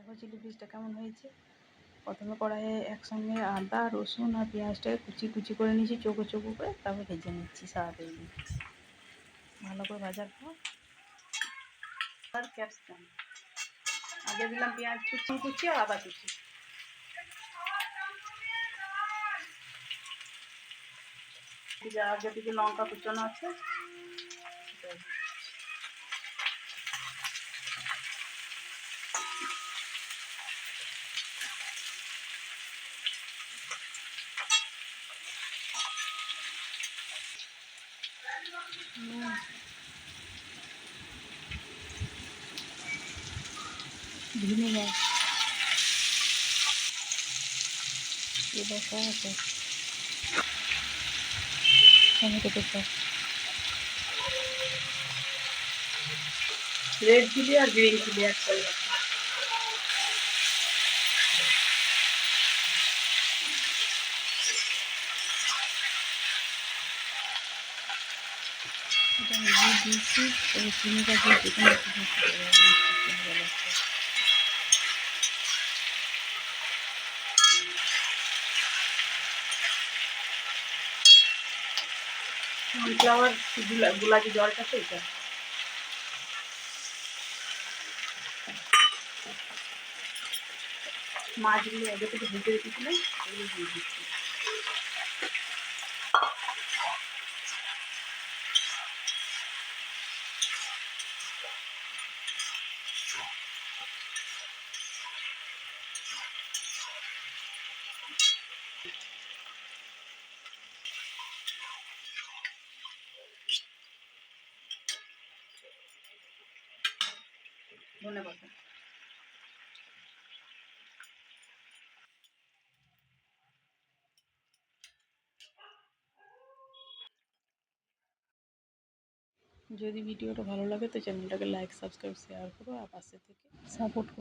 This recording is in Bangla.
দেখো চিলি ফিশটা কেমন হয়েছে। প্রথমে কড়াইয়ে একসঙ্গে আদা রসুন আর পেঁয়াজটাকে কুচি কুচি করে নিয়েছি, চোখো চোখো করে, তারপর ভেজে নিচ্ছি, সাদা তেল দিচ্ছি। ভালো করে ভাজার পর আর ক্যাপসিকাম আগে দিলাম, পেঁয়াজ কুচি কুচি আর আদা কুচি, আগে দিকে লঙ্কা কুচানো আছে। ভিনেগার এবার আছে টমেটো পেঁচা, রেড চিলি আর গ্রিন চিলি অ্যাড করে এটা দিয়ে দিয়েছি। এই চিনিটা দিয়ে যেখানে কর্নফ্লাওয়ার গোলাপি জলটা তো এটা মাছগুলো আগে থেকে ভেজে রেখেছিলাম, ওগুলো দিয়ে দিচ্ছি। ধন্যবাদ। যদি ভিডিওটা ভালো লাগে তো চ্যানেলটাকে লাইক সাবস্ক্রাইব শেয়ার করো আর পাশে থেকে সাপোর্ট করো।